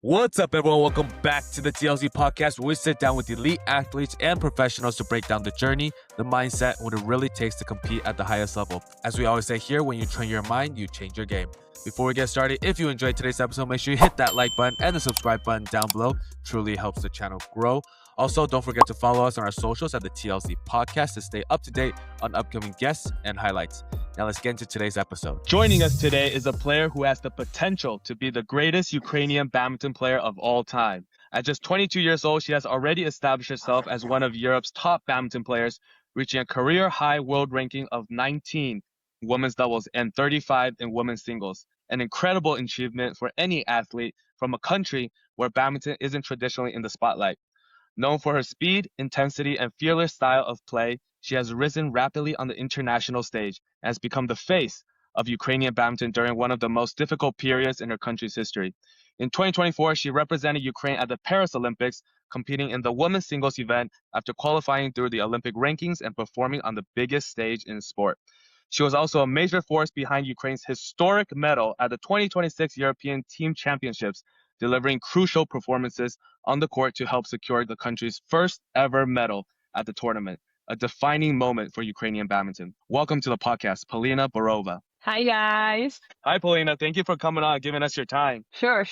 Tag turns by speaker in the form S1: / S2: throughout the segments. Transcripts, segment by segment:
S1: What's up, everyone? Welcome back to the TLC podcast, where we sit down with elite athletes and professionals to break down the journey, the mindset, and what it really takes to compete at the highest level. As we always say here, when you train your mind, you change your game. Before we get started, if you enjoyed today's episode, make sure you hit that like button and the subscribe button down below. Truly helps the channel grow. Also, don't forget to follow us on our socials at the TLC podcast to stay up to date on upcoming guests and highlights. Now let's get into today's episode. Joining us today is a player who has the potential to be the greatest Ukrainian badminton player of all time. At just 22 years old, she has already established herself as one of Europe's top badminton players, reaching a career-high world ranking of 19 in women's doubles and 35 in women's singles. An incredible achievement for any athlete from a country where badminton isn't traditionally in the spotlight. Known for her speed, intensity, and fearless style of play, she has risen rapidly on the international stage and has become the face of Ukrainian badminton during one of the most difficult periods in her country's history. In 2024, she represented Ukraine at the Paris Olympics, competing in the women's singles event after qualifying through the Olympic rankings and performing on the biggest stage in sport. She was also a major force behind Ukraine's historic medal at the 2026 European Team Championships, delivering crucial performances on the court to help secure the country's first ever medal at the tournament, a defining moment for Ukrainian badminton. Welcome to the podcast, Polina Buhrova.
S2: Hi, guys.
S1: Hi, Polina. Thank you for coming on and giving us your time.
S2: Sure.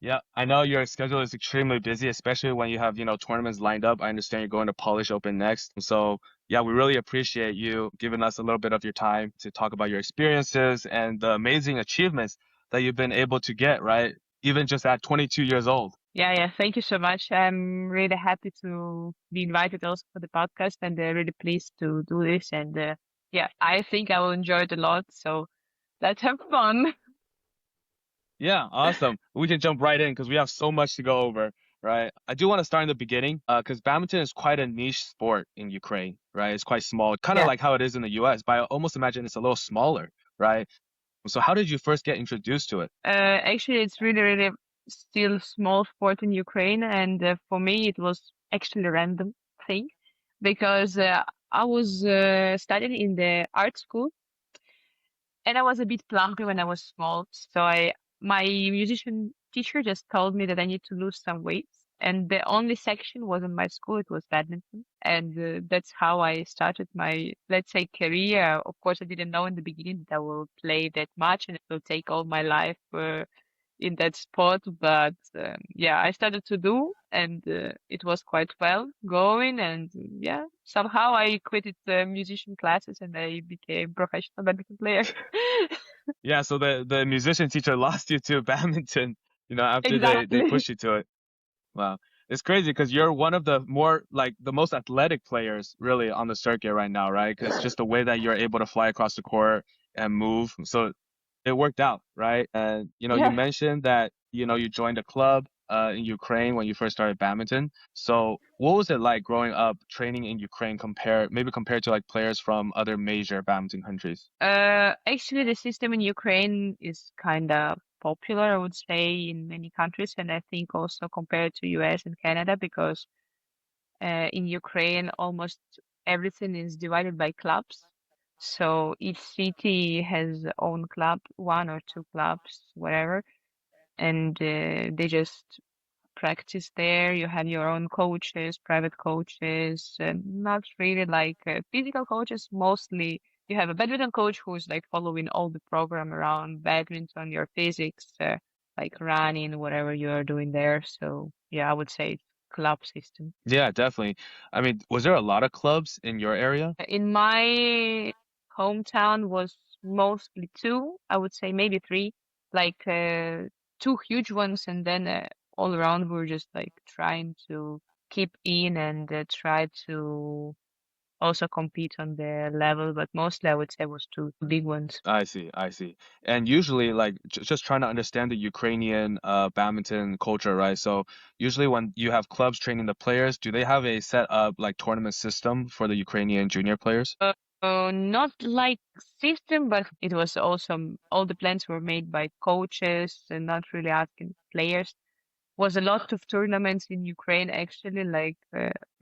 S1: Yeah, I know your schedule is extremely busy, especially when you have, tournaments lined up. I understand you're going to Polish Open next. So, yeah, we really appreciate you giving us a little bit of your time to talk about your experiences and the amazing achievements that you've been able to get, right? Even just at 22 years old.
S2: Yeah. Thank you so much. I'm really happy to be invited also for the podcast and really pleased to do this. And yeah, I think I will enjoy it a lot. So let's have fun.
S1: Yeah, awesome. We can jump right in because we have so much to go over, right? I do want to start in the beginning because badminton is quite a niche sport in Ukraine, right? It's quite small, kind of
S2: Yeah.
S1: like how it is in the US, but I almost imagine it's a little smaller, right? So how did you first get introduced to it?
S2: Actually, it's really still small sport in Ukraine. And for me, it was actually a random thing because I was studying in the art school. And I was a bit plumpy when I was small, so my musician teacher just told me that I need to lose some weight. And the only section was in my school, it was badminton. And that's how I started my, let's say, career. Of course, I didn't know in the beginning that I will play that much and it will take all my life in that sport. But yeah, I started to do, and it was quite well going. And yeah, somehow I quitted the musician classes and I became professional badminton player.
S1: Yeah, so the musician teacher lost you to badminton, after they
S2: Exactly.
S1: pushed you to it. Wow. It's crazy because you're one of the more like the most athletic players really on the circuit right now, right? Because just the way that you're able to fly across the court and move. So it worked out, right? And you
S2: Yeah.
S1: mentioned that, you joined a club in Ukraine when you first started badminton. So what was it like growing up training in Ukraine compared to like players from other major badminton countries?
S2: Actually, the system in Ukraine is kind of popular, I would say, in many countries, and I think also compared to US and Canada, because in Ukraine, almost everything is divided by clubs. So each city has own club, one or two clubs, whatever, and they just practice there. You have your own coaches, private coaches, and not really like physical coaches. Mostly, you have a badminton coach who's like following all the program around badminton, your physics, like running, whatever you are doing there. So yeah, I would say it's club system.
S1: Yeah, definitely. I mean, was there a lot of clubs in your area?
S2: In my hometown was mostly two, I would say maybe three, like two huge ones, and then all around we're just like trying to keep in and try to also compete on the level, but mostly I would say was two big ones.
S1: I see, I see. And usually, like, just trying to understand the Ukrainian badminton culture, right? So usually when you have clubs training the players, do they have a set up like tournament system for the Ukrainian junior players?
S2: Not like system, but it was also all the plans were made by coaches and not really asking players. Was a lot of tournaments in Ukraine actually, like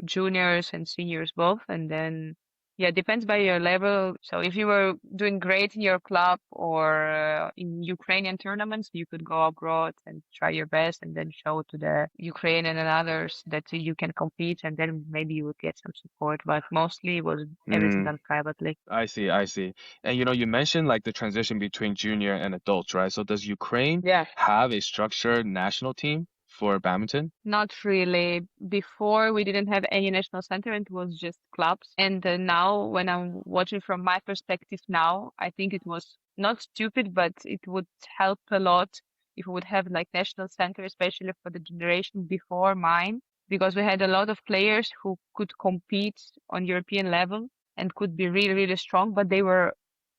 S2: juniors and seniors both, and then Yeah, depends by your level. So if you were doing great in your club or in Ukrainian tournaments, you could go abroad and try your best and then show to the Ukrainian and others that you can compete, and then maybe you would get some support. But mostly it was everything
S1: Mm,
S2: done privately.
S1: I see, I see. And you mentioned like the transition between junior and adults, right? So does Ukraine
S2: Yeah.
S1: have a structured national team for badminton?
S2: Not really. Before, we didn't have any national center, and it was just clubs. And now, when I'm watching from my perspective now, I think it was not stupid, but it would help a lot if we would have like national center, especially for the generation before mine, because we had a lot of players who could compete on European level and could be really, really strong, but they were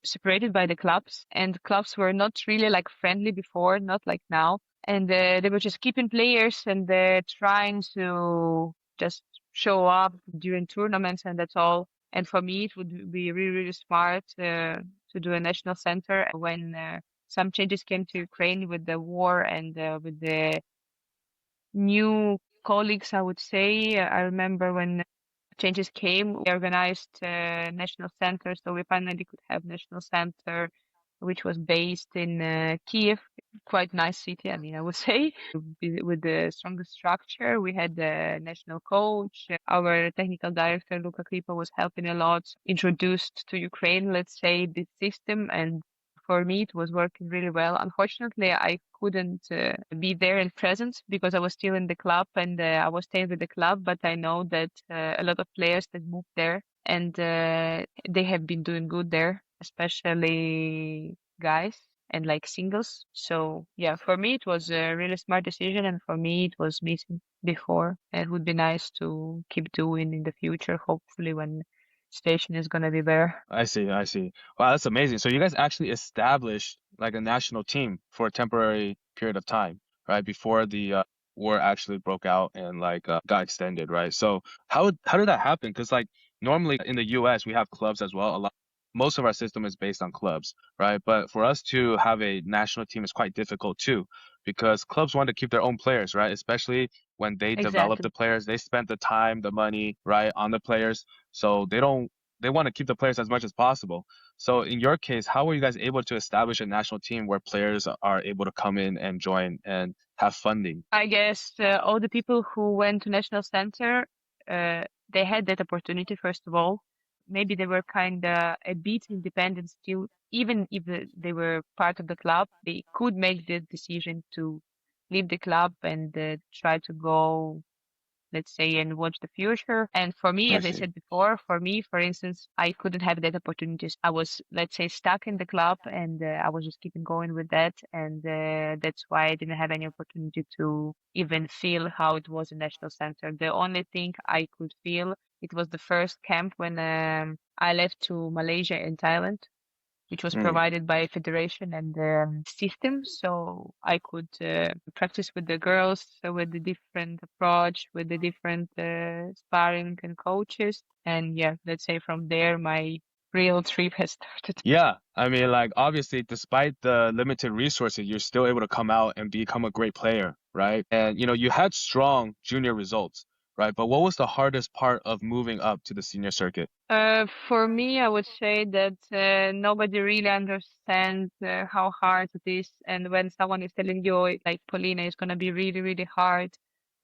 S2: separated by the clubs, and clubs were not really like friendly before, not like now, and they were just keeping players and trying to just show up during tournaments, and that's all. And for me, it would be really, really smart to do a national center when some changes came to Ukraine with the war and with the new colleagues, I would say. I remember when changes came, we organized national center, so we finally could have national center, which was based in Kiev, quite nice city. I mean, I would say with the strongest structure. We had the national coach. Our technical director Luka Kripa was helping a lot, introduced to Ukraine, let's say, this system, and for me, it was working really well. Unfortunately, I couldn't be there in presence because I was still in the club and I was staying with the club. But I know that a lot of players that moved there and they have been doing good there, especially guys and like singles. So yeah, for me, it was a really smart decision, and for me, it was missing before. And it would be nice to keep doing in the future, hopefully, when station is gonna be better.
S1: I see, I see. Wow, that's amazing. So you guys actually established like a national team for a temporary period of time, right? Before the war actually broke out and like got extended, right? So how did that happen? Because like normally in the US we have clubs as well. Most of our system is based on clubs, right? But for us to have a national team is quite difficult too, because clubs want to keep their own players, right? Especially when they develop
S2: Exactly.
S1: the players, they spent the time, the money, right, on the players. So they want to keep the players as much as possible. So in your case, how were you guys able to establish a national team where players are able to come in and join and have funding?
S2: I guess all the people who went to National Center, they had that opportunity, first of all. Maybe they were kind of a bit independent still, even if they were part of the club, they could make the decision to leave the club and try to go, let's say, and watch the future. And for me,
S1: I
S2: as I
S1: see.
S2: said before, for me, for instance, I couldn't have that opportunities. I was, let's say, stuck in the club, and I was just keeping going with that. And that's why I didn't have any opportunity to even feel how it was in National Center. The only thing I could feel, it was the first camp when I left to Malaysia and Thailand, which was
S1: Mm,
S2: provided by federation and system. So I could practice with the girls with the different approach, with the different sparring and coaches. And yeah, let's say from there, my real trip has started.
S1: yeah, I mean, like obviously, despite the limited resources, you're still able to come out and become a great player, right? And you had strong junior results, right? But what was the hardest part of moving up to the senior circuit?
S2: For me, I would say that nobody really understands how hard it is. And when someone is telling you, like Polina, it's going to be really, really hard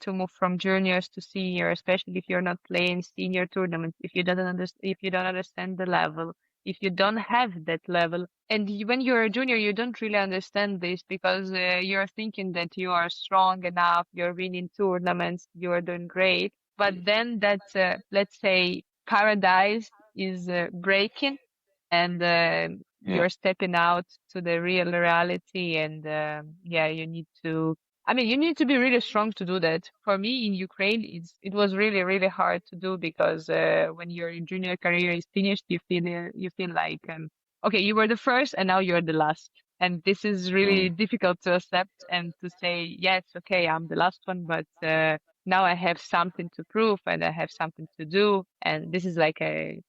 S2: to move from juniors to senior, especially if you're not playing senior tournaments, if you don't understand the level, if you don't have that level. And when you're a junior, you don't really understand this because you're thinking that you are strong enough, you're winning tournaments, you're doing great. But then that's, let's say, paradise is breaking, and
S1: Yeah.
S2: you're stepping out to the real reality, and yeah, you need to be really strong to do that. For me in Ukraine, it was really, really hard to do because when your junior career is finished, you feel like okay, you were the first and now you're the last. And this is really
S1: Mm.
S2: difficult to accept and to say, yes, okay, I'm the last one, but now I have something to prove and I have something to do. And this is like a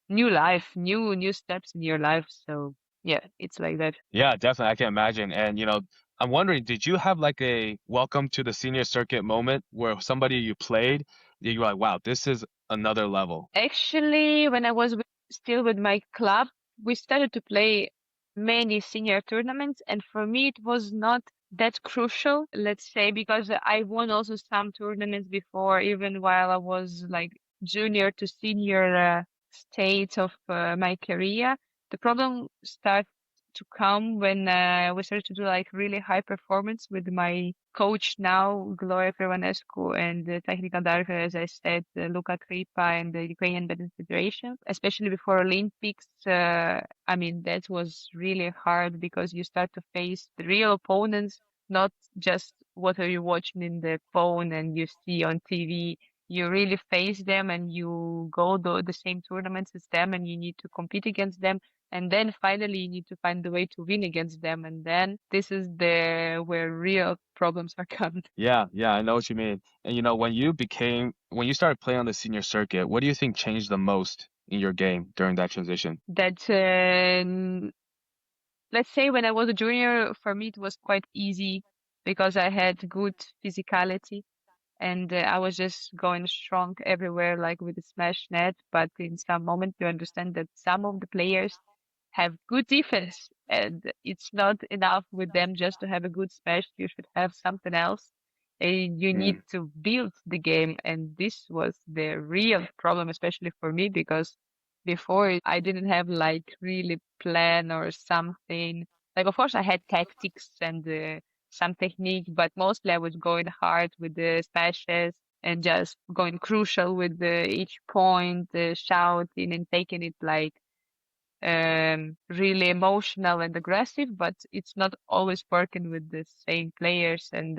S2: new life, new steps in your life. So yeah, it's like that.
S1: Yeah, definitely. I can imagine. And I'm wondering, did you have like a welcome to the senior circuit moment where somebody you played, you were like, wow, this is another level?
S2: Actually, when I was still with my club, we started to play many senior tournaments, and for me, it was not that crucial, let's say, because I won also some tournaments before, even while I was like junior to senior state of my career. The problem started to come when we started to do like really high performance with my coach now, Gloria Pervanescu, and the technical director, as I said, Luca Kripa and the Ukrainian Badminton Federation, especially before Olympics. I mean, that was really hard because you start to face the real opponents, not just what are you watching in the phone and you see on TV. You really face them and you go to the same tournaments as them and you need to compete against them. And then finally you need to find a way to win against them. And then this is the where real problems are coming.
S1: Yeah, yeah, I know what you mean. And when you started playing on the senior circuit, what do you think changed the most in your game during that transition?
S2: That let's say when I was a junior, for me it was quite easy because I had good physicality and I was just going strong everywhere, like with the smash net. But in some moment, you understand that some of the players have good defense, and it's not enough with them just to have a good smash. You should have something else. And you need
S1: Mm,
S2: to build the game, and this was the real problem, especially for me, because before I didn't have like really plan or something. Like, of course, I had tactics and some technique, but mostly I was going hard with the smashes and just going crucial with each point, shouting and taking it like really emotional and aggressive, but it's not always working with the same players and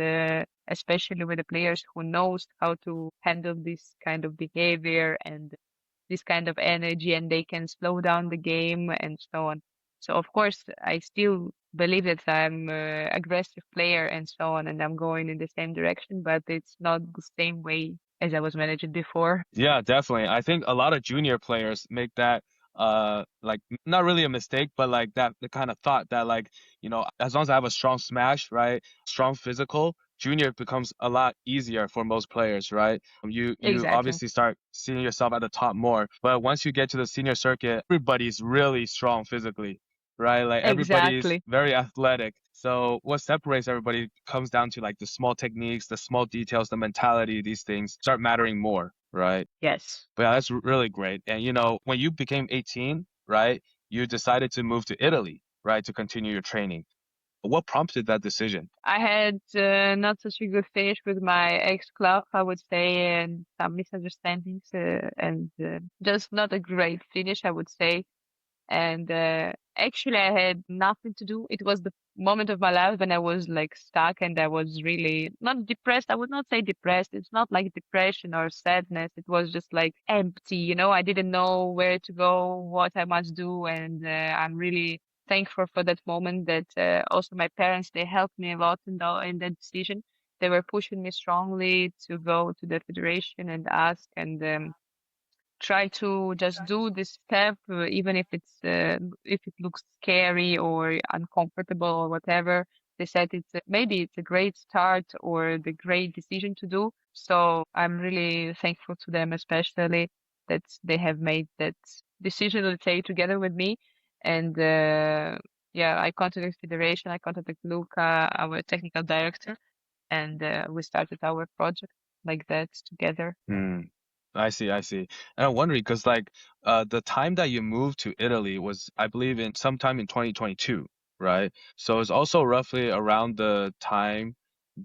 S2: especially with the players who knows how to handle this kind of behavior and this kind of energy and they can slow down the game and so on. So of course, I still believe that I'm a aggressive player and so on, and I'm going in the same direction, but it's not the same way as I was managing before.
S1: yeah, definitely. I think a lot of junior players make that like not really a mistake, but like that the kind of thought that like, as long as I have a strong smash, right? Strong physical, junior becomes a lot easier for most players, right? You
S2: Exactly.
S1: obviously start seeing yourself at the top more, but once you get to the senior circuit, everybody's really strong physically, right? Like everybody's
S2: Exactly.
S1: very athletic. So what separates everybody comes down to like the small techniques, the small details, the mentality, these things start mattering more, right?
S2: Yes.
S1: But yeah, that's really great. And when you became 18, right, you decided to move to Italy, right, to continue your training. What prompted that decision?
S2: I had not such a good finish with my ex-club, I would say, and some misunderstandings, and just not a great finish, I would say. And actually, I had nothing to do. It was the moment of my life when I was like stuck and I was really not depressed. I would not say depressed. It's not like depression or sadness. It was just like empty, I didn't know where to go, what I must do. And I'm really thankful for that moment that also my parents, they helped me a lot in that decision. They were pushing me strongly to go to the federation and ask and try to just do this step, even if it looks scary or uncomfortable or whatever. They said maybe it's a great start or the great decision to do. So I'm really thankful to them, especially that they have made that decision to take together with me. And yeah, I contacted Federation, I contacted Luca, our technical director, and we started our project like that together.
S1: Hmm. I see, I see. And I'm wondering because like the time that you moved to Italy was, I believe, in sometime in 2022, right? So it's also roughly around the time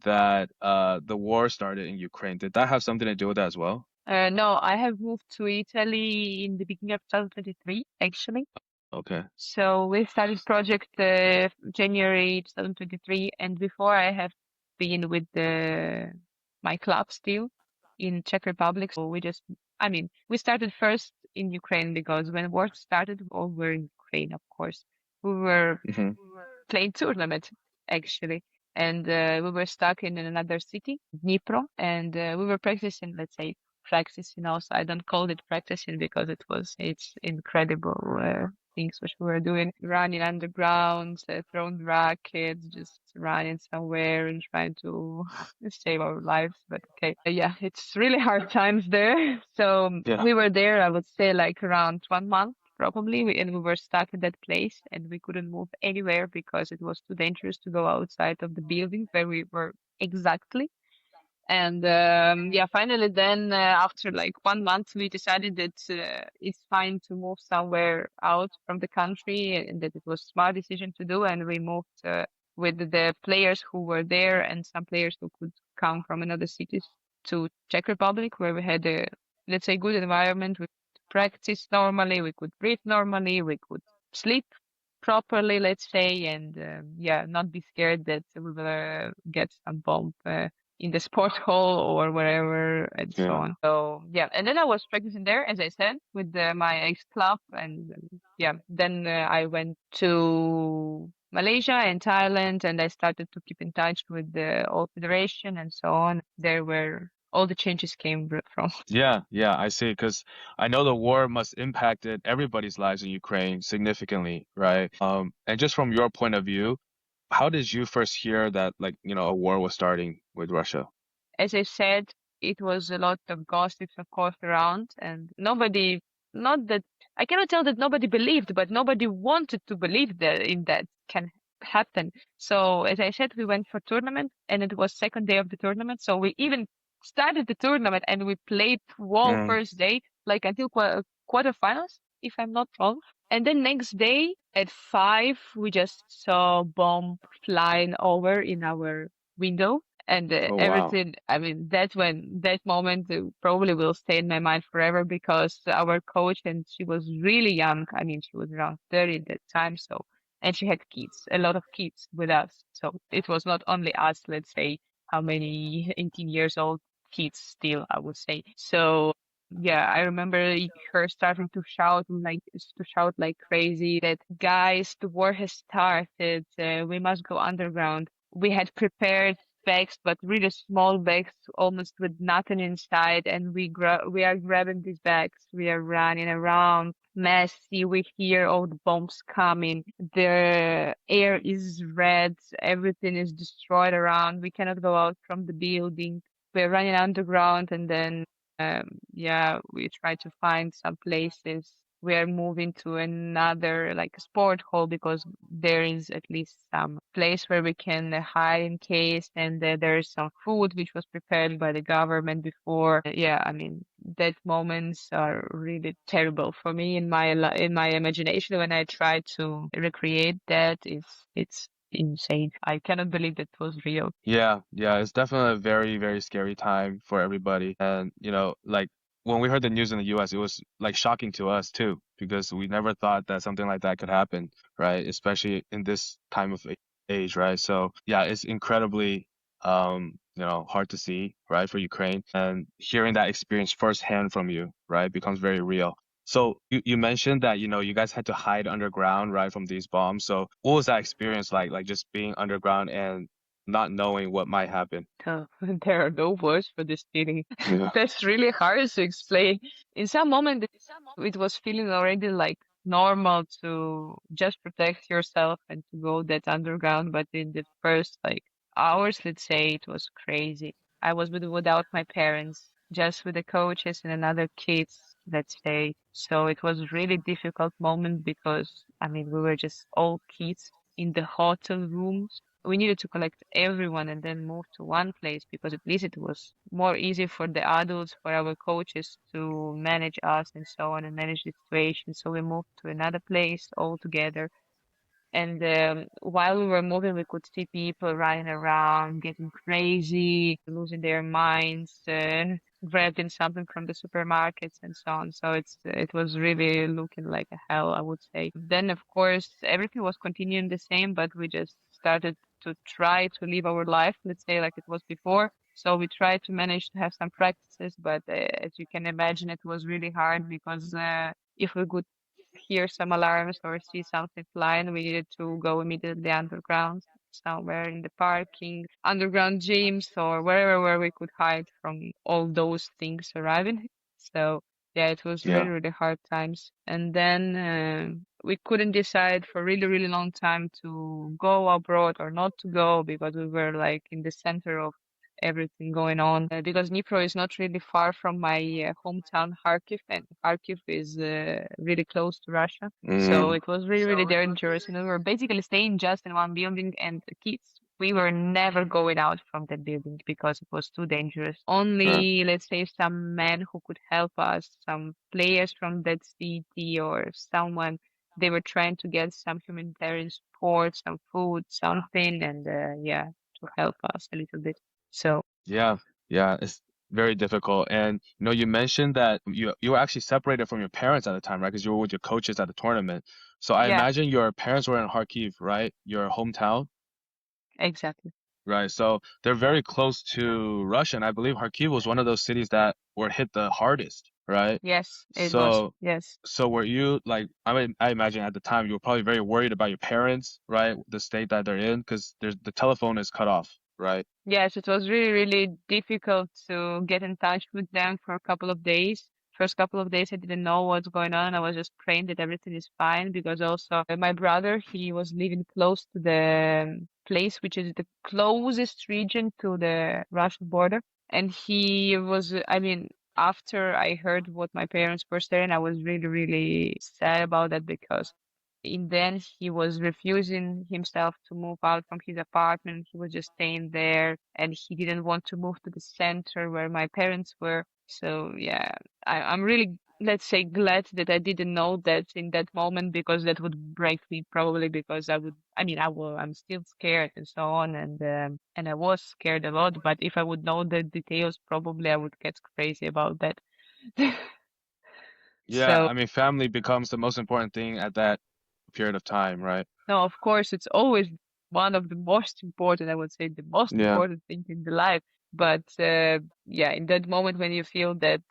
S1: that the war started in Ukraine. Did that have something to do with that as well?
S2: No, I have moved to Italy in the beginning of 2023, actually.
S1: Okay.
S2: So we started project January 2023, and before I have been with my club still in Czech Republic. So I mean, we started first in Ukraine because when war started, we all were in Ukraine, of course. We were
S1: Hmm.
S2: playing tournament actually, and we were stuck in another city, Dnipro, and we were practicing, let's say, practicing also. I don't call it practicing because it's incredible. things which we were doing, running underground, throwing rackets, just running somewhere and trying to save our lives. But okay, yeah, it's really hard times there. So
S1: Yeah.
S2: we were there, I would say, like around 1 month. Probably, and we were stuck in that place, and we couldn't move anywhere because it was too dangerous to go outside of the building where we were exactly. And yeah, finally, then after like 1 month, we decided that it's fine to move somewhere out from the country and that it was a smart decision to do. And we moved with the players who were there and some players who could come from another cities to Czech Republic, where we had a, let's say, good environment. We could practice normally, we could breathe normally, we could sleep properly, let's say, and yeah, not be scared that we will get some bomb in the sport hall or wherever and so
S1: Yeah.
S2: on. So yeah, and then I was practicing there, as I said, with my ex club, and yeah, then I went to Malaysia and Thailand, and I started to keep in touch with the old federation and so on. There where all the changes came from.
S1: Yeah, yeah, I see. Because I know the war must impacted everybody's lives in Ukraine significantly, right? And just from your point of view, how did you first hear that, like, a war was starting with Russia?
S2: As I said, it was a lot of gossips, of course, around, and nobody, not that I cannot tell that nobody believed, but nobody wanted to believe that in that can happen. So, as I said, we went for tournament, and it was second day of the tournament. So we even started the tournament, and we played wall
S1: Mm.
S2: first day, like until quarterfinals, if I'm not wrong. And then next day at 5, we just saw bomb flying over in our window and
S1: Oh, wow.
S2: everything. I mean, that moment probably will stay in my mind forever because our coach, and she was really young. I mean, she was around 30 at that time. So, and she had kids, a lot of kids with us. So it was not only us, let's say, how many 18 years old kids still, I would say. So yeah, I remember her starting to shout like crazy that guys, the war has started. We must go underground. We had prepared bags, but really small bags, almost with nothing inside. And we are grabbing these bags. We are running around, messy. We hear all the bombs coming. The air is red. Everything is destroyed around. We cannot go out from the building. We're running underground, and then yeah, we try to find some places. We are moving to another like sport hall because there is at least some place where we can hide in case, and there's some food which was prepared by the government before. Yeah, I mean that moments are really terrible for me in my imagination when I try to recreate that. It's insane. I cannot believe that was real.
S1: Yeah, yeah, it's definitely a very, very scary time for everybody. And, like when we heard the news in the US, it was like shocking to us too, because we never thought that something like that could happen, right? Especially in this time of age, right? So, yeah, it's incredibly, hard to see, right, for Ukraine. And hearing that experience firsthand from you, right, becomes very real. So you mentioned that, you guys had to hide underground, right, from these bombs. So what was that experience like? Like just being underground and not knowing what might happen.
S2: Oh, there are no words for this feeling.
S1: Yeah.
S2: That's really hard to explain. In some moment, it was feeling already like normal to just protect yourself and to go that underground. But in the first like hours, let's say, it was crazy. I was without my parents, just with the coaches and another kids, let's say. So it was really difficult moment because I mean we were just all kids in the hotel rooms. We needed to collect everyone and then move to one place because at least it was more easy for the adults, for our coaches to manage us and so on and manage the situation. So we moved to another place altogether. And while we were moving, we could see people running around, getting crazy, losing their minds, grabbing something from the supermarkets and so on. So it was really looking like a hell, I would say. Then, of course, everything was continuing the same, but we just started to try to live our life, let's say, like it was before. So we tried to manage to have some practices, but as you can imagine, it was really hard because if we could hear some alarms or see something flying, we needed to go immediately underground, somewhere in the parking, underground gyms, or wherever where we could hide from all those things arriving. So Yeah, it was really,
S3: Yeah.
S2: really hard times. And then we couldn't decide for really, really long time to go abroad or not to go because we were like in the center of everything going on. Because Dnipro is not really far from my hometown, Kharkiv, and Kharkiv is really close to Russia. So
S3: Mm,
S2: it was really, really dangerous. And we were basically staying just in one building, and the kids, we were never going out from that building because it was too dangerous.
S3: mm.
S2: Only, let's say, some men who could help us, some players from that city or someone, they were trying to get some humanitarian support, some food, something, and yeah, to help us a little bit. So,
S3: Yeah, yeah, it's very difficult. And you mentioned that you were actually separated from your parents at the time, right? Because you were with your coaches at the tournament. So I
S2: yeah,
S3: imagine your parents were in Kharkiv, right? Your hometown,
S2: exactly.
S3: right? So they're very close to Russia, and I believe Kharkiv was one of those cities that were hit the hardest, right?
S2: Yes, it was.
S3: So
S2: Yes.
S3: so were you like I mean I imagine at the time you were probably very worried about your parents, right? The state that they're in, because there's the telephone is cut off, right?
S2: Yes, it was really, really difficult to get in touch with them for a couple of days. First couple of days, I didn't know what's going on. I was just praying that everything is fine because also my brother, he was living close to the place which is the closest region to the Russian border. And he was, I mean, after I heard what my parents were saying, I was really, really sad about that because in the end, he was refusing himself to move out from his apartment. He was just staying there, and he didn't want to move to the center where my parents were. So yeah, I'm really, let's say, glad that I didn't know that in that moment because that would break me probably because I would, I mean, I'm still scared and so on, and I was scared a lot. But if I would know the details, probably I would get crazy about that.
S3: Yeah,
S2: So.
S3: I mean family becomes the most important thing at that period of time, right?
S2: No, of course, it's always one of the most important, I would say, the most
S3: Yeah,
S2: important thing in the life. But yeah, in that moment when you feel that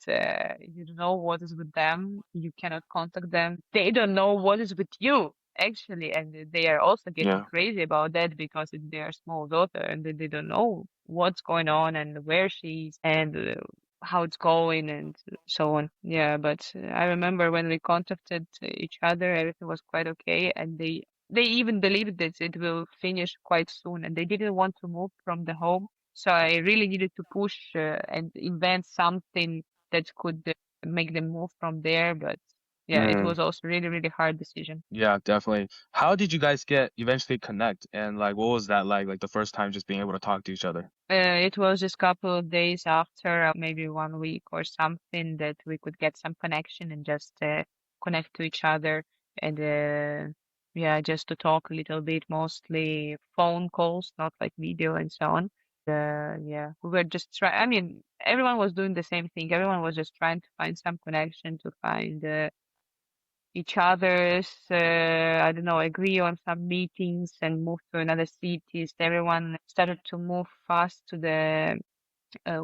S2: you don't know what is with them, you cannot contact them, they don't know what is with you, actually. And they are also getting
S3: yeah,
S2: crazy about that because it's their small daughter and they don't know what's going on and where she's and how it's going and so on. Yeah, but I remember when we contacted each other, everything was quite okay, and they even believed that it will finish quite soon, and they didn't want to move from the home. So I really needed to push and invent something that could make them move from there. But yeah, it
S3: mm,
S2: was also really, really hard decision.
S3: yeah, definitely. How did you guys get eventually connect, and like what was that like the first time just being able to talk to each other?
S2: It was just a couple of days after, maybe 1 week or something, that we could get some connection and just connect to each other and yeah, just to talk a little bit, mostly phone calls, not like video and so on. Yeah, we were just trying. I mean, everyone was doing the same thing. Everyone was just trying to find some connection, to find each other's, I don't know, agree on some meetings and move to another cities. Everyone started to move fast to the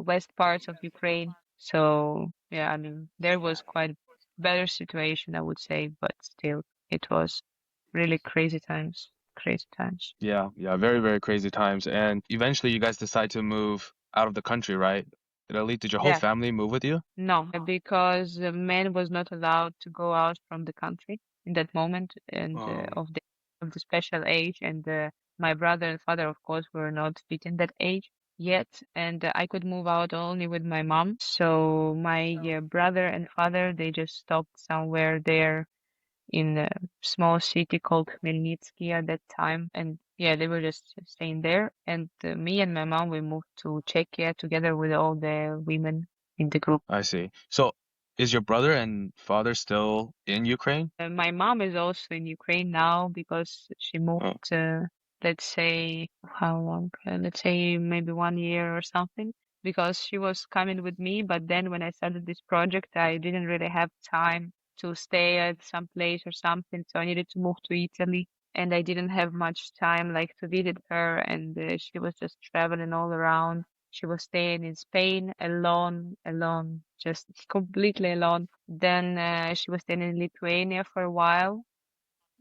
S2: west parts of Ukraine. So yeah, I mean, there was quite a better situation, I would say, but still, it was really crazy times. Crazy times.
S3: Yeah, yeah, very, very crazy times. And eventually you guys decide to move out of the country, right? Did your whole
S2: Yeah,
S3: family move with you?
S2: no, because the man was not allowed to go out from the country in that moment, and
S3: Oh,
S2: of the special age, and my brother and father, of course, were not within that age yet, and I could move out only with my mom. So my brother and father, they just stopped somewhere there in a small city called Khmelnytsky at that time. And yeah, they were just staying there. And me and my mom, we moved to Czechia together with all the women in the group.
S3: I see. So is your brother and father still in Ukraine?
S2: My mom is also in Ukraine now because she
S3: Oh,
S2: moved, let's say, how long? Let's say maybe 1 year or something, because she was coming with me. But then when I started this project, I didn't really have time to stay at some place or something. So I needed to move to Italy. And I didn't have much time like to visit her. And she was just traveling all around. She was staying in Spain alone, just completely alone. Then she was staying in Lithuania for a while,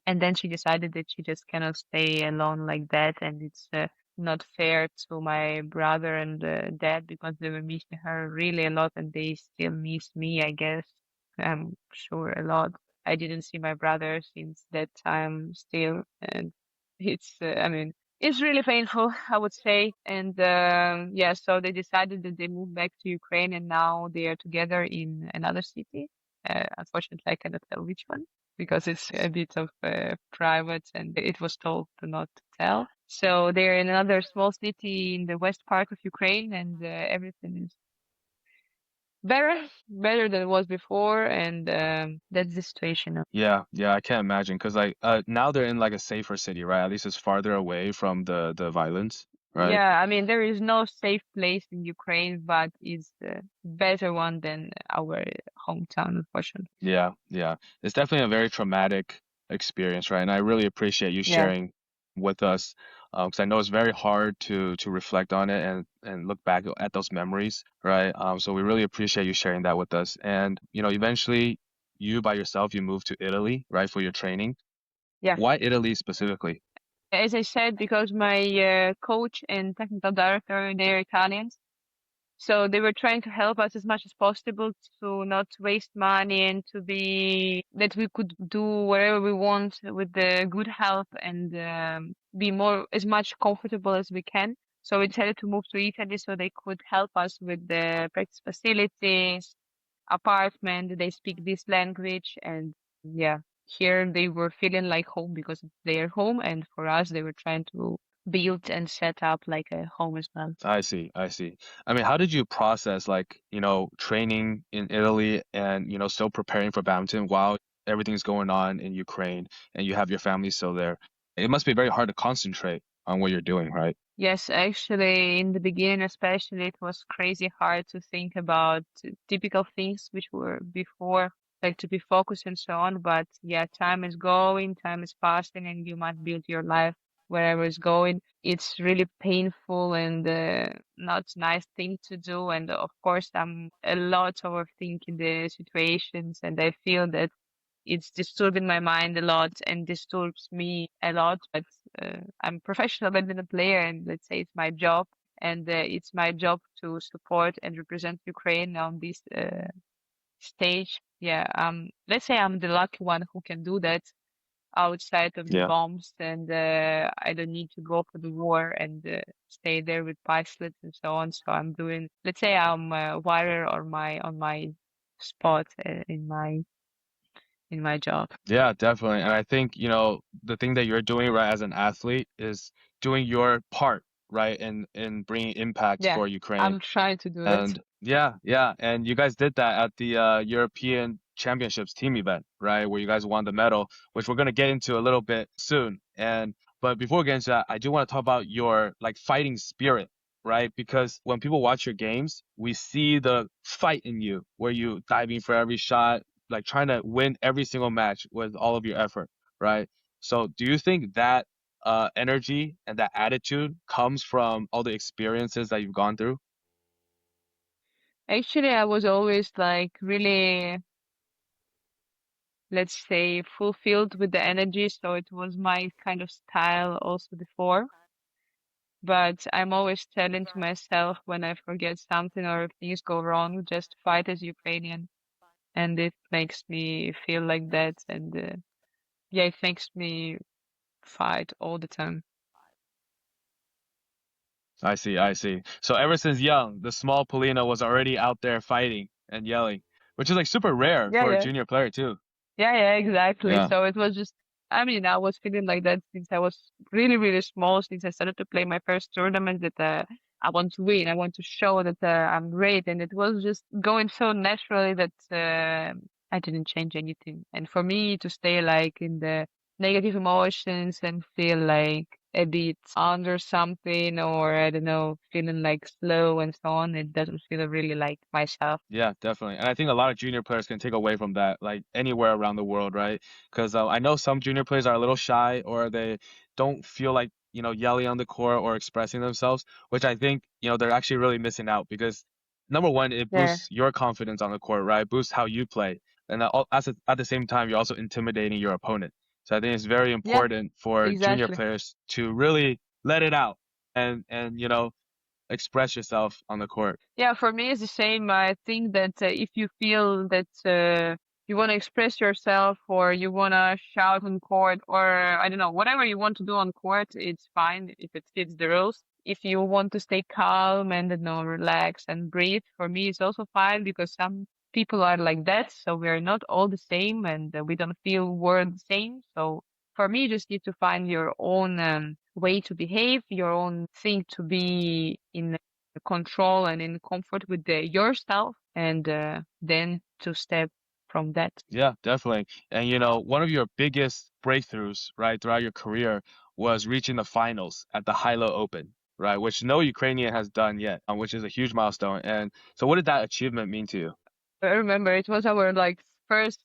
S2: and then she decided that she just cannot stay alone like that, and it's not fair to my brother and dad because they were missing her really a lot, and they still miss me, I guess. I'm sure a lot. I didn't see my brother since that time still, and I mean, it's really painful, I would say. And yeah, so they decided that they moved back to Ukraine, and now they are together in another city. Unfortunately, I cannot tell which one because it's a bit of private, and it was told to not to tell. So they're in another small city in the west part of Ukraine, and everything is better than it was before, and that's the situation now.
S3: Yeah, yeah, I can't imagine because like now they're in like a safer city, right? At least it's farther away from the violence, right?
S2: Yeah, I mean, there is no safe place in Ukraine, but it's a better one than our hometown, unfortunately.
S3: Yeah, yeah. It's definitely a very traumatic experience, right? And I really appreciate you
S2: Yeah.
S3: sharing with us, because I know it's very hard to reflect on it and look back at those memories, right? So we really appreciate you sharing that with us. And eventually, you by yourself, you moved to Italy, right, for your training.
S2: Yeah.
S3: Why Italy specifically?
S2: As I said, because my coach and technical director, they're Italians. So they were trying to help us as much as possible to not waste money and that we could do whatever we want with the good health and be as much comfortable as we can. So we decided to move to Italy so they could help us with the practice facilities, apartment. They speak this language, and yeah, here they were feeling like home because it's their home, and for us, they were trying to build and set up like a home as well.
S3: I see, I see. I mean, how did you process like, training in Italy and, still preparing for badminton while everything's going on in Ukraine and you have your family still there? It must be very hard to concentrate on what you're doing, right?
S2: Yes, actually, in the beginning, especially, it was crazy hard to think about typical things which were before, like to be focused and so on. But yeah, time is going, time is passing, and you must build your life wherever it's going. It's really painful and not nice thing to do. And of course, I'm a lot overthinking the situations, and I feel that it's disturbing my mind a lot and disturbs me a lot. But I'm a professional badminton player, and let's say it's my job, and it's my job to support and represent Ukraine on this stage. Yeah, let's say I'm the lucky one who can do that outside of the
S3: Yeah.
S2: bombs, and I don't need to go for the war and stay there with pipelets and so on. So I'm doing, let's say I'm a warrior on my spot in my job.
S3: Yeah, definitely. And I think, the thing that you're doing right as an athlete is doing your part, right, in bringing impact
S2: Yeah,
S3: for Ukraine.
S2: I'm trying to do that.
S3: And yeah, yeah. And you guys did that at the European Championships team event, right? Where you guys won the medal, which we're gonna get into a little bit soon. But before we get into that, I do want to talk about your like fighting spirit, right? Because when people watch your games, we see the fight in you, where you diving for every shot, like trying to win every single match with all of your effort, right? So do you think that energy and that attitude comes from all the experiences that you've gone through?
S2: Actually, I was always like really, let's say, fulfilled with the energy, so it was my kind of style also before. But I'm always telling to myself when I forget something or if things go wrong, just fight as Ukrainian. And it makes me feel like that. And yeah, it makes me fight all the time.
S3: I see, I see. So ever since young, the small Polina was already out there fighting and yelling, which is like super rare
S2: Yeah,
S3: for a
S2: yeah.
S3: junior player too.
S2: Yeah, exactly.
S3: Yeah.
S2: So it was just, I mean, I was feeling like that since I was really, really small, since I started to play my first tournament that I want to win. I want to show that I'm great. And it was just going so naturally that I didn't change anything. And for me to stay like in the negative emotions and feel like a bit under something or I don't know, feeling like slow and so on, it doesn't feel really like myself.
S3: Yeah, definitely. And I think a lot of junior players can take away from that, like anywhere around the world, right? Because I know some junior players are a little shy or they don't feel like, yelling on the court or expressing themselves, which I think, they're actually really missing out because number one, it
S2: Yeah.
S3: boosts your confidence on the court, right? Boosts how you play. And at the same time, you're also intimidating your opponent. So I think it's very
S2: Yeah,
S3: important for junior
S2: exactly.
S3: players to really let it out and express yourself on the court.
S2: Yeah, for me it's the same. I think that if you feel that you want to express yourself or you want to shout on court or I don't know, whatever you want to do on court, it's fine if it fits the rules. If you want to stay calm and, you know, relax and breathe, for me, it's also fine because some people are like that. So we're not all the same and we don't feel we're the same. So for me, you just need to find your own way to behave, your own thing to be in control and in comfort with yourself, and then to step from that.
S3: Yeah, definitely. And one of your biggest breakthroughs, right, throughout your career was reaching the finals at the Hilo Open, right, which no Ukrainian has done yet, which is a huge milestone. And so what did that achievement mean to you?
S2: I remember it was our like first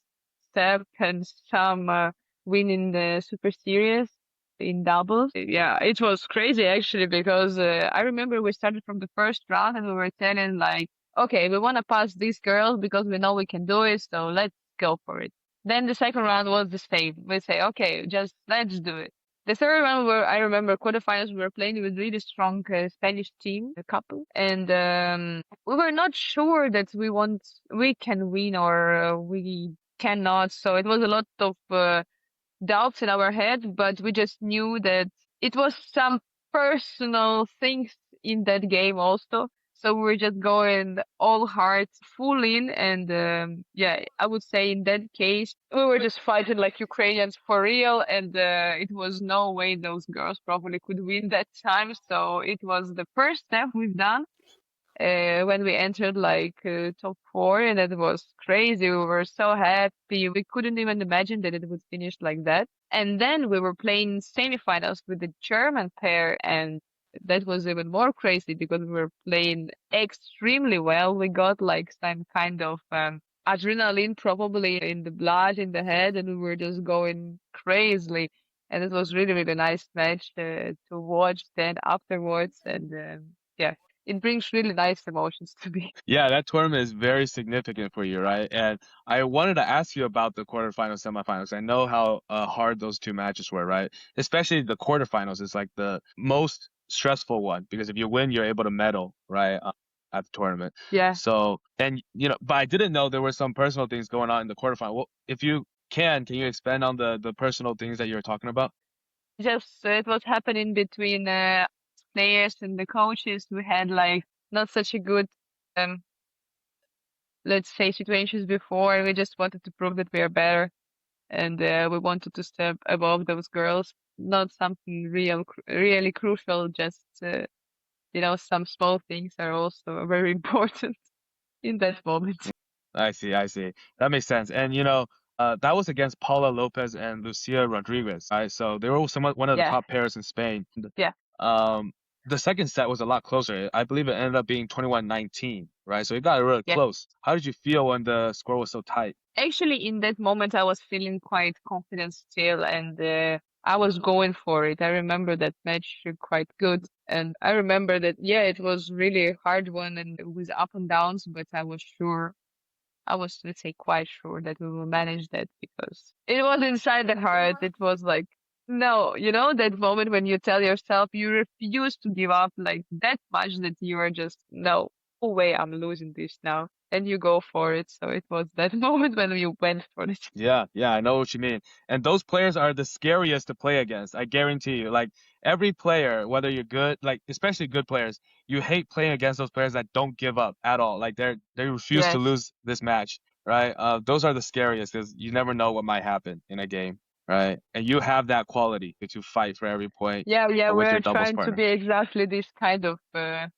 S2: step and some win in the Super Series in doubles. Yeah, it was crazy actually because I remember we started from the first round and we were telling like, okay, we want to pass these girls because we know we can do it, so let's go for it. Then the second round was the same. We say, okay, just let's do it. The third one, where I remember quarterfinals, we were playing with really strong Spanish team, a couple, and we were not sure that we can win or we cannot. So it was a lot of doubts in our head, but we just knew that it was some personal things in that game also. So we were just going all hard, full in, and yeah, I would say in that case we were just fighting like Ukrainians for real, and it was no way those girls probably could win that time. So it was the first step we've done when we entered like top four, and it was crazy. We were so happy. We couldn't even imagine that it would finish like that. And then we were playing semifinals with the German pair, and that was even more crazy because we were playing extremely well. We got like some kind of adrenaline probably in the blood, in the head, and we were just going crazily. And it was really, really nice match to watch then afterwards. And yeah, it brings really nice emotions to me.
S3: Yeah, that tournament is very significant for you, right? And I wanted to ask you about the quarterfinals, semifinals. I know how hard those two matches were, right? Especially the quarterfinals is like the most stressful one because if you win, you're able to medal, right, at the tournament.
S2: Yeah.
S3: So, and but I didn't know there were some personal things going on in the quarterfinal. Well, if you can you expand on the personal things that you were talking about?
S2: Just it was happening between players and the coaches. We had like not such a good, let's say, situations before. We just wanted to prove that we are better, and we wanted to step above those girls. Not something really crucial. Just some small things are also very important in that moment.
S3: I see, I see. That makes sense. And that was against Paula Lopez and Lucia Rodriguez, right? So they were one of the
S2: Yeah.
S3: top pairs in Spain.
S2: Yeah.
S3: The second set was a lot closer. I believe it ended up being 21-19, right? So it got really
S2: Yeah.
S3: close. How did you feel when the score was so tight?
S2: Actually, in that moment, I was feeling quite confident still, and I was going for it. I remember that match quite good, and I remember that, yeah, it was really a hard one and it was up and downs, but I was sure. I was, let's say, quite sure that we will manage that because it was inside the heart. It was like, no, that moment when you tell yourself you refuse to give up like that much that you are just, no way, I'm losing this now. And you go for it. So it was that moment when you went for it.
S3: Yeah, I know what you mean. And those players are the scariest to play against. I guarantee you. Like every player, whether you're good, like especially good players, you hate playing against those players that don't give up at all. Like they refuse to
S2: Yes.
S3: lose this match, right? Those are the scariest because you never know what might happen in a game, right? And you have that quality to fight for every point
S2: Yeah,
S3: with
S2: we're
S3: your doubles
S2: trying to
S3: partner.
S2: be exactly this kind of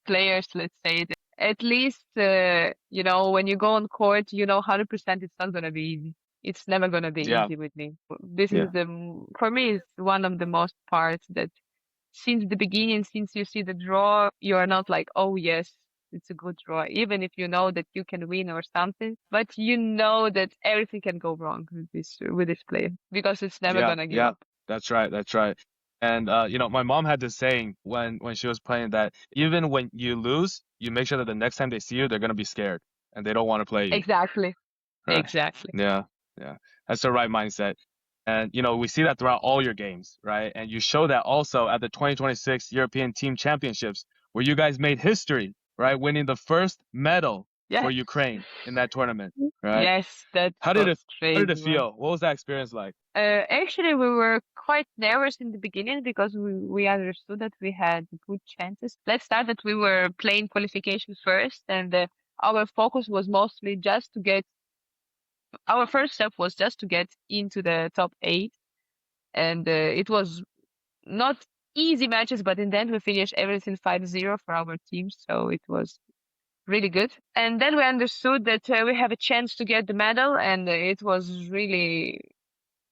S2: players, let's say. At least, when you go on court, 100% it's not going to be easy. It's never going to be
S3: Yeah.
S2: easy with me. This
S3: Yeah.
S2: is for me, it's one of the most parts that since the beginning, since you see the draw, you are not like, oh, yes, it's a good draw, even if you know that you can win or something, but you know that everything can go wrong with this player because it's never
S3: Yeah,
S2: going to give up.
S3: that's right, that's right. And my mom had this saying when she was playing that even when you lose, you make sure that the next time they see you, they're gonna be scared and they don't want to play you.
S2: Exactly.
S3: Right.
S2: Exactly.
S3: Yeah, that's the right mindset. And we see that throughout all your games, right? And you show that also at the 2026 European Team Championships, where you guys made history, right? Winning the first medal
S2: Yeah.
S3: for Ukraine in that tournament, right?
S2: Yes, that
S3: How did
S2: was
S3: it how did
S2: crazy,
S3: it
S2: man.
S3: feel? What was that experience like?
S2: Actually, we were quite nervous in the beginning because we understood that we had good chances. Let's start that we were playing qualifications first, and our focus was mostly just to get. Our first step was just to get into the top 8, and it was not easy matches, but in the end we finished everything 5-0 for our team, so it was really good. And then we understood that we have a chance to get the medal, and it was really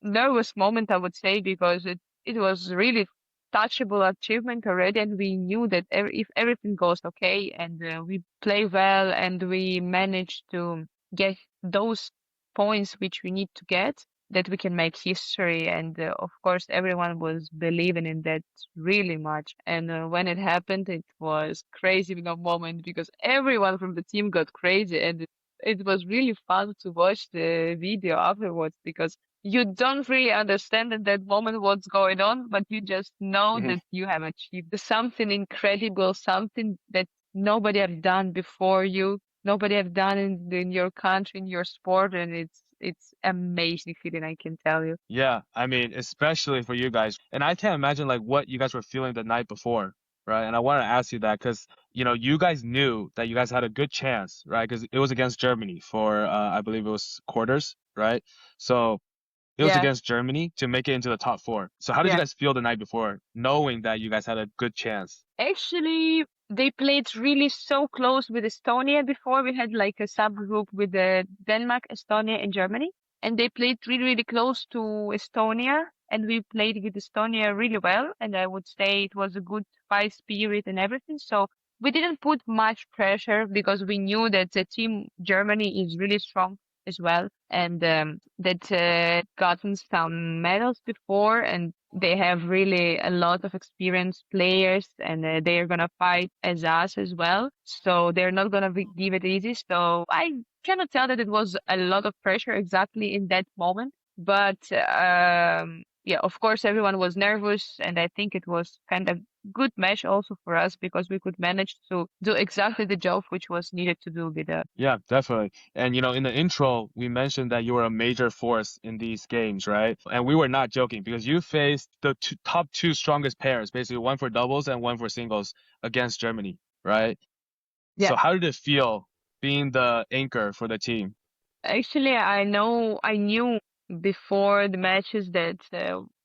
S2: nervous moment, I would say, because it was really touchable achievement already, and we knew that if everything goes okay and we play well and we manage to get those points which we need to get, that we can make history. And of course, everyone was believing in that really much. And when it happened, it was crazy in a moment because everyone from the team got crazy, and it was really fun to watch the video afterwards because you don't really understand in that moment what's going on, but you just know
S3: Mhm.
S2: that you have achieved something incredible, something that nobody have done before you, nobody have done in your country, in your sport, and it's amazing feeling, I can tell you.
S3: Yeah, I mean, especially for you guys. And I can't imagine like what you guys were feeling the night before, right? And I want to ask you that because, you guys knew that you guys had a good chance, right? Because it was against Germany for, I believe it was quarters, right? So it was
S2: Yeah,
S3: against Germany to make it into the top 4. So how did you
S2: yeah.
S3: guys feel the night before, knowing that you guys had a good chance?
S2: Actually, they played really so close with Estonia before. We had like a subgroup with Denmark, Estonia, and Germany. And they played really, really close to Estonia. And we played with Estonia really well. And I would say it was a good fight spirit and everything. So we didn't put much pressure because we knew that the team Germany is really strong as well. And that gotten some medals before. And they have really a lot of experienced players, and they're gonna fight as us as well. So they're not gonna give it easy. So I cannot tell that it was a lot of pressure exactly in that moment, but yeah, of course everyone was nervous, and I think it was kind of good match also for us because we could manage to do exactly the job which was needed to do with the.
S3: Yeah, definitely. And in the intro, we mentioned that you were a major force in these games, right? And we were not joking because you faced the top two strongest pairs, basically one for doubles and one for singles against Germany, right?
S2: Yeah.
S3: So how did it feel being the anchor for the team?
S2: Actually, I knew before the matches that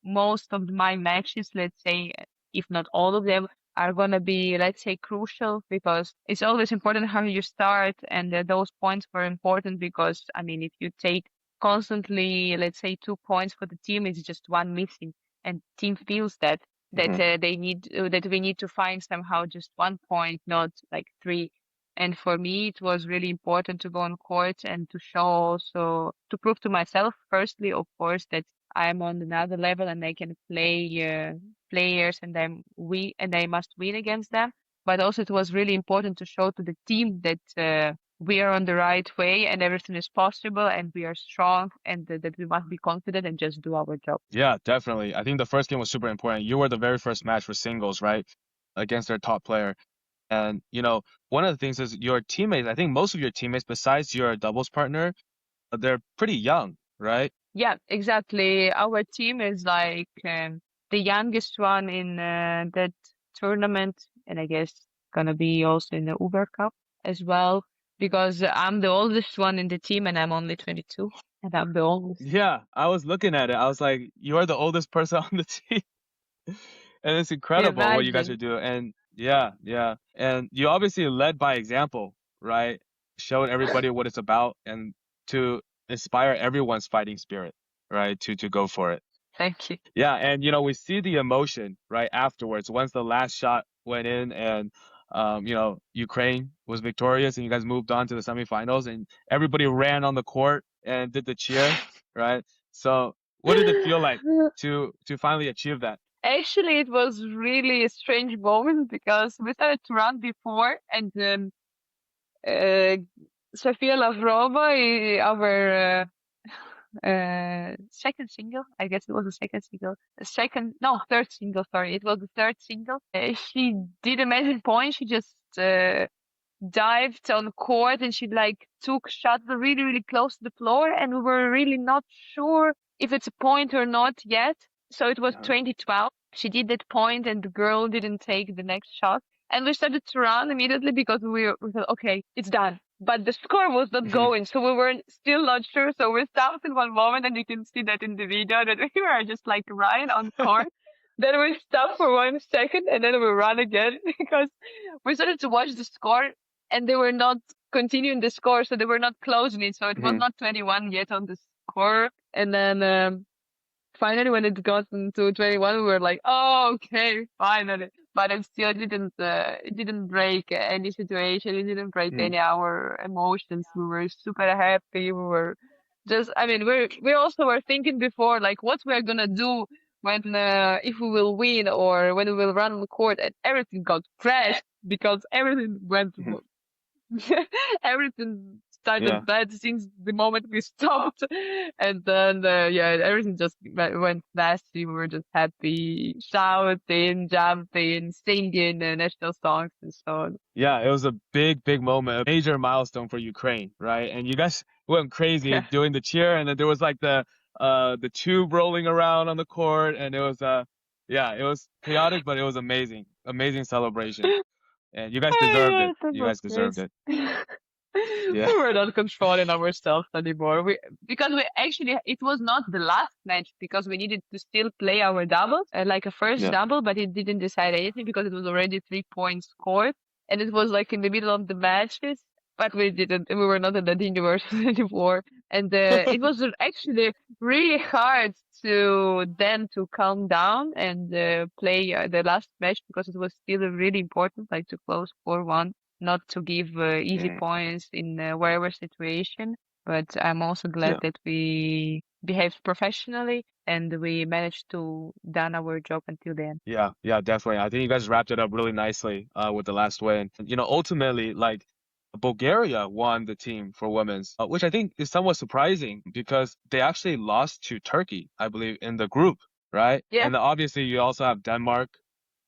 S2: most of my matches, let's say, if not all of them, are gonna be, let's say, crucial because it's always important how you start, and those points were important because, I mean, if you take constantly, let's say, 2 points for the team, it's just one missing, and team feels that
S3: Hmm.
S2: they need that we need to find somehow just 1 point, not like three. And for me, it was really important to go on court and to show also, to prove to myself, firstly, of course, that I'm on another level and I can play players and I must win against them. But also, it was really important to show to the team that we are on the right way and everything is possible and we are strong and that we must be confident and just do our job.
S3: Yeah, definitely. I think the first game was super important. You were the very first match for singles, right? Against their top player. And, one of the things is your teammates, I think most of your teammates, besides your doubles partner, they're pretty young, right?
S2: Yeah, exactly. Our team is like the youngest one in that tournament, and I guess gonna be also in the Uber Cup as well, because I'm the oldest one in the team and I'm only 22, and I'm the oldest.
S3: Yeah, I was looking at it. I was like, you are the oldest person on the team. And it's incredible what you guys are
S2: Imagine.
S3: doing. And yeah, yeah. And you obviously led by example, right? Showed everybody what it's about and to inspire everyone's fighting spirit, right? To go for it.
S2: Thank you.
S3: Yeah, and we see the emotion right afterwards once the last shot went in and Ukraine was victorious and you guys moved on to the semifinals and everybody ran on the court and did the cheer, right? So what did it feel like to finally achieve that?
S2: Actually, it was really a strange moment because we started to run before, and uh, Sofia Lavrova, our second single. I guess it was the second single. No, third single. Sorry, it was the third single. She did amazing points. She just dived on court and she like took shots really, really close to the floor, and we were really not sure if it's a point or not yet. So it was 2012. She did that point and the girl didn't take the next shot. And we started to run immediately because we thought, okay, it's done. But the score was not going, so we were still not sure. So we stopped in one moment, and you can see that in the video that we were just like running on court. Then we stopped for 1 second, and then we run again because we started to watch the score, and they were not continuing the score, so they were not closing it. So it was not 21 yet on the score. And then finally, when it got into 21, we were like, oh, okay, finally. But it still didn't break any situation. It didn't break any our emotions. We were super happy. We were just, I mean, we also were thinking before, like, what we're gonna do when, if we will win or when we will run on the court, and everything got crashed because everything went, everything started bad since the moment we stopped. And then, everything just went nasty. We were just happy, shouting, jumping, singing national songs and so on.
S3: Yeah, it was a big, big moment, a major milestone for Ukraine, right? And you guys went crazy doing the cheer, and then there was like the tube rolling around on the court, and it was it was chaotic, but it was amazing. Amazing celebration. And you guys deserved it. You guys deserved it.
S2: We were not controlling ourselves anymore. Because it was not the last match because we needed to still play our doubles, like a first double, but it didn't decide anything because it was already 3 points scored, and it was like in the middle of the matches. But we were not in that university anymore. And it was actually really hard to calm down and play the last match because it was still really important, like to close 4-1, not to give easy points in whatever situation. But I'm also glad that we behaved professionally and we managed to done our job until the end.
S3: Yeah, definitely. I think you guys wrapped it up really nicely with the last win. You know, ultimately, like, Bulgaria won the team for women's, which I think is somewhat surprising because they actually lost to Turkey, I believe, in the group, right?
S2: Yeah.
S3: And obviously you also have Denmark,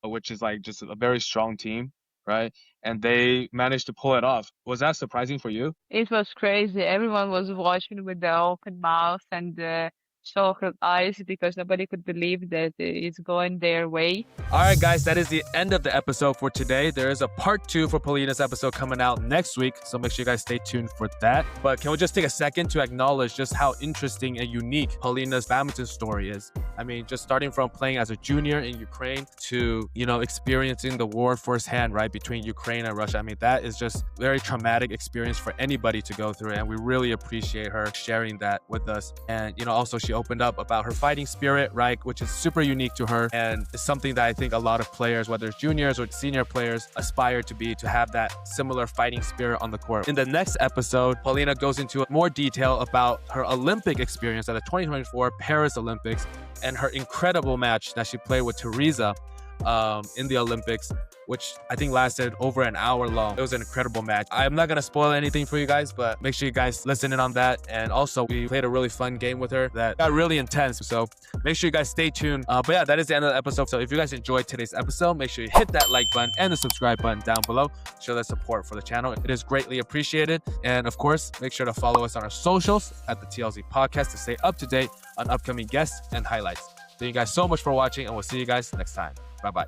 S3: which is like just a very strong team, right? And they managed to pull it off. Was that surprising for you?
S2: It was crazy. Everyone was watching with the open mouth and shocked eyes because nobody could believe that it's going their way.
S1: All right, guys, that is the end of the episode for today. There is a part 2 for Polina's episode coming out next week, so make sure you guys stay tuned for that. But can we just take a second to acknowledge just how interesting and unique Polina's badminton story is? I mean, just starting from playing as a junior in Ukraine to, you know, experiencing the war firsthand, right, between Ukraine and Russia. I mean, that is just very traumatic experience for anybody to go through, and we really appreciate her sharing that with us. And, you know, also she opened up about her fighting spirit, right, which is super unique to her, and it's something that I think a lot of players, whether it's juniors or senior players, aspire to have that similar fighting spirit on the court. In the next episode, Polina goes into more detail about her Olympic experience at the 2024 Paris Olympics and her incredible match that she played with Teresa in the Olympics, which I think lasted over an hour long. It was an incredible match. I'm not gonna spoil anything for you guys, but make sure you guys listen in on that. And also, we played a really fun game with her that got really intense. So make sure you guys stay tuned. But yeah, that is the end of the episode. So if you guys enjoyed today's episode, make sure you hit that like button and the subscribe button down below. Show that support for the channel. It is greatly appreciated. And of course, make sure to follow us on our socials at the TLZ Podcast to stay up to date on upcoming guests and highlights. Thank you guys so much for watching, and we'll see you guys next time. Bye-bye.